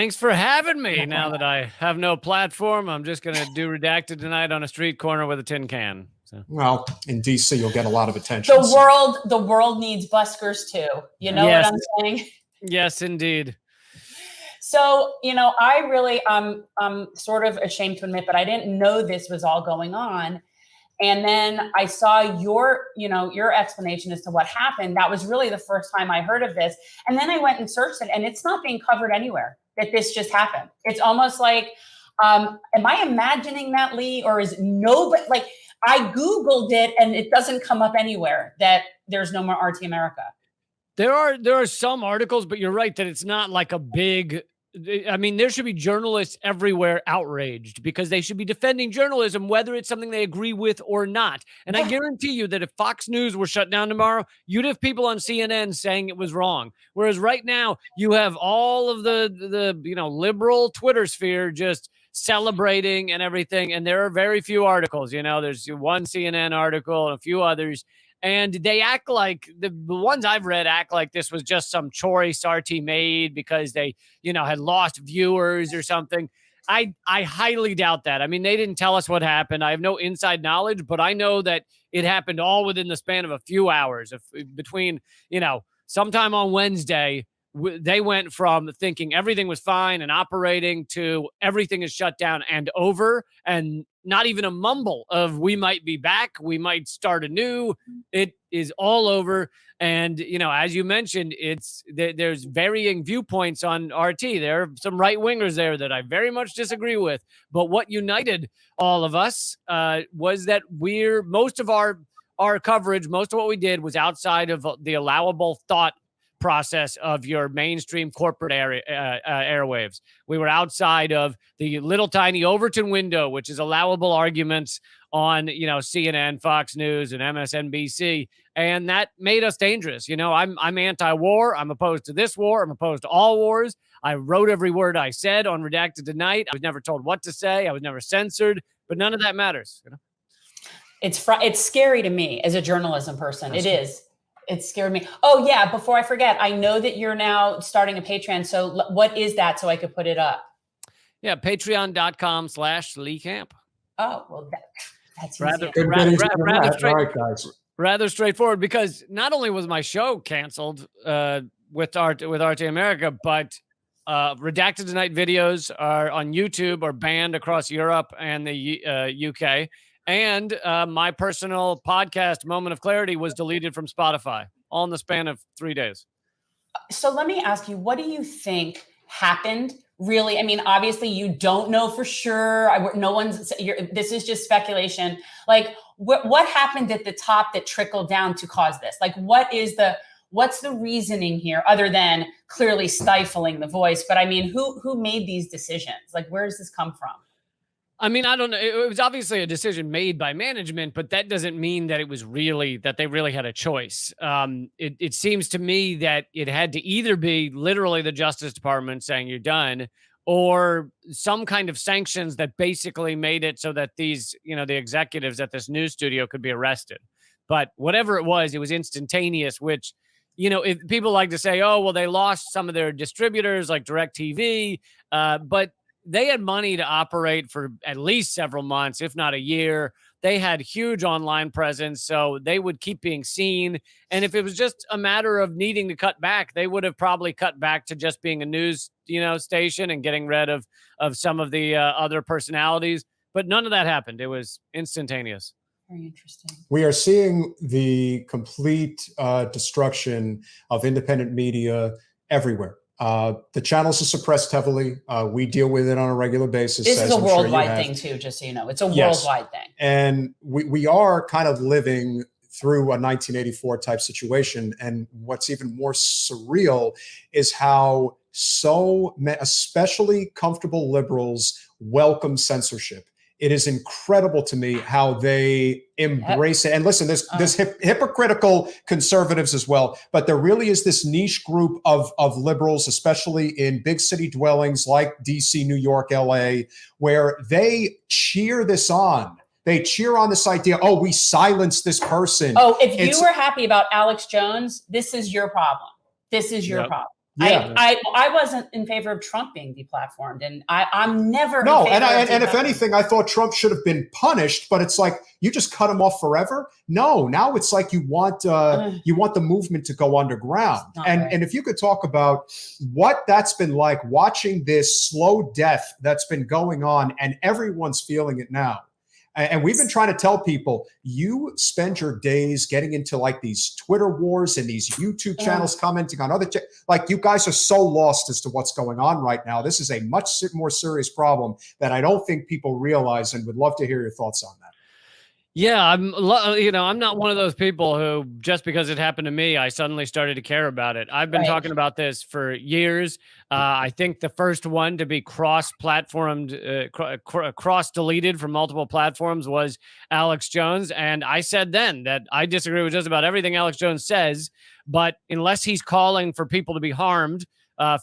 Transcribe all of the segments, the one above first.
Thanks for having me. Now that I have no platform, I'm just going to do Redacted tonight on a street corner with a tin can. So. Well, in DC, you'll get a lot of attention. The world needs buskers too. You know what I'm saying? Yes, indeed. So, I'm sort of ashamed to admit, but I didn't know this was all going on. And then I saw your explanation as to what happened. That was really the first time I heard of this. And then I went and searched it, and it's not being covered anywhere that this just happened. It's almost like, am I imagining that, Lee? Or is nobody, like, I Googled it and it doesn't come up anywhere that there's no more RT America. There are some articles, but you're right that it's not like a big, I mean, there should be journalists everywhere outraged because they should be defending journalism, whether it's something they agree with or not. And I guarantee you that if Fox News were shut down tomorrow, you'd have people on CNN saying it was wrong. Whereas right now you have all of the liberal Twitter sphere just celebrating and everything. And there are very few articles, there's one CNN article and a few others. And they act like the ones I've read act like this was just some choice RT made because they, had lost viewers or something. I highly doubt that. I mean, they didn't tell us what happened. I have no inside knowledge, but I know that it happened all within the span of a few hours between, sometime on Wednesday. They went from thinking everything was fine and operating to everything is shut down and over, and not even a mumble of we might be back, we might start anew. It is all over. And, as you mentioned, there's varying viewpoints on RT. There are some right wingers there that I very much disagree with. But what united all of us was that most of our coverage, most of what we did was outside of the allowable thought process of your mainstream corporate airwaves. We were outside of the little tiny Overton window, which is allowable arguments on, CNN, Fox News, and MSNBC. And that made us dangerous. I'm anti-war. I'm opposed to this war. I'm opposed to all wars. I wrote every word I said on Redacted Tonight. I was never told what to say. I was never censored, but none of that matters. It's scary to me as a journalism person. It is. It scared me. Oh, yeah. Before I forget, I know that you're now starting a Patreon. So what is that so I could put it up? Yeah, patreon.com/Lee Camp. Oh, well, that's rather straightforward because not only was my show canceled with RT America, but Redacted Tonight videos are on YouTube, are banned across Europe and the UK. And my personal podcast, Moment of Clarity, was deleted from Spotify, all in the span of 3 days. So let me ask you, what do you think happened? Really? I mean, obviously, you don't know for sure. This is just speculation. Like, what happened at the top that trickled down to cause this? Like, what's the reasoning here, other than clearly stifling the voice? But I mean, who made these decisions? Like, where does this come from? I mean, I don't know. It was obviously a decision made by management, but that doesn't mean that they really had a choice. It seems to me that it had to either be literally the Justice Department saying you're done, or some kind of sanctions that basically made it so that these, the executives at this news studio could be arrested. But whatever it was instantaneous, which, if people like to say, oh, well, they lost some of their distributors like DirecTV, but they had money to operate for at least several months, if not a year. They had huge online presence, so they would keep being seen. And if it was just a matter of needing to cut back, they would have probably cut back to just being a news, station and getting rid of some of the other personalities. But none of that happened. It was instantaneous. Very interesting. We are seeing the complete destruction of independent media everywhere. The channels are suppressed heavily. We deal with it on a regular basis. This is a worldwide thing too, just so you know. It's a worldwide thing. And we are kind of living through a 1984 type situation. And what's even more surreal is how especially comfortable liberals welcome censorship. It is incredible to me how they embrace it. And listen, there's hypocritical conservatives as well, but there really is this niche group of liberals, especially in big city dwellings like DC, New York, LA, where they cheer this on. They cheer on this idea, oh, we silenced this person. Oh, if you were happy about Alex Jones, this is your problem. This is your problem. Yeah. I wasn't in favor of Trump being deplatformed, and I'm never No, in favor and of if anything, I thought Trump should have been punished. But it's like you just cut him off forever. No, now it's like you want the movement to go underground. And if you could talk about what that's been like, watching this slow death that's been going on, and everyone's feeling it now. And we've been trying to tell people, you spend your days getting into like these Twitter wars and these YouTube channels, commenting on other, like you guys are so lost as to what's going on right now. This is a much more serious problem that I don't think people realize, and would love to hear your thoughts on that. Yeah, I'm not one of those people who, just because it happened to me, I suddenly started to care about it. I've been talking about this for years. I think the first one to be cross-platformed, cross-deleted from multiple platforms was Alex Jones. And I said then that I disagree with just about everything Alex Jones says, but unless he's calling for people to be harmed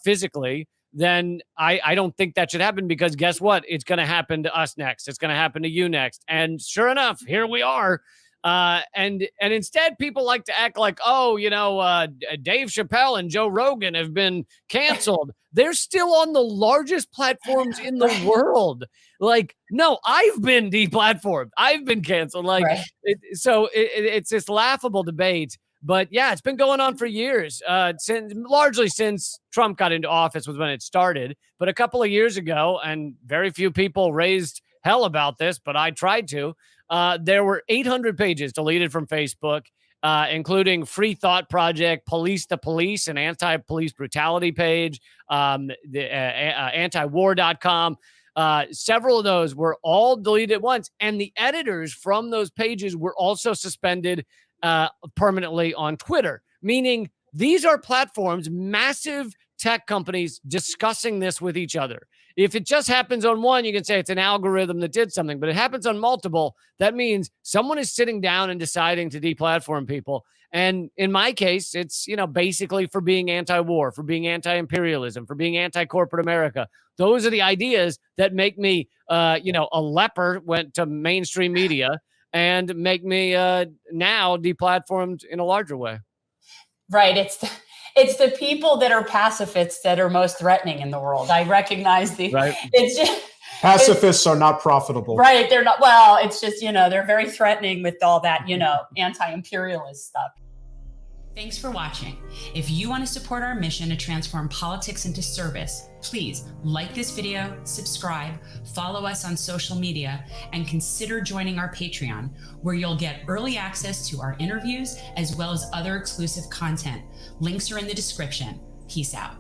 physically, then I don't think that should happen, because guess what? It's going to happen to us next. It's going to happen to you next. And sure enough, here we are. And instead, people like to act like, Dave Chappelle and Joe Rogan have been canceled. They're still on the largest platforms in the world. Like, no, I've been deplatformed. I've been canceled. Like, it's this laughable debate. But yeah, it's been going on for years, largely since Trump got into office was when it started. But a couple of years ago, and very few people raised hell about this, but I tried to, there were 800 pages deleted from Facebook, including Free Thought Project, Police the Police, an anti-police brutality page, antiwar.com. Several of those were all deleted at once. And the editors from those pages were also suspended permanently on Twitter, meaning these are platforms, massive tech companies discussing this with each other. If it just happens on one, you can say it's an algorithm that did something, but it happens on multiple. That means someone is sitting down and deciding to deplatform people. And in my case, it's, basically for being anti-war, for being anti-imperialism, for being anti-corporate America. Those are the ideas that make me, a leper, went to mainstream media, and make me now deplatformed in a larger way. Right. It's the people that are pacifists that are most threatening in the world. I recognize it's just pacifists are not profitable. Right. They're not. Well, it's just, they're very threatening with all that, anti-imperialist stuff. Thanks for watching. If you want to support our mission to transform politics into service, please like this video, subscribe, follow us on social media, and consider joining our Patreon, where you'll get early access to our interviews as well as other exclusive content. Links are in the description. Peace out.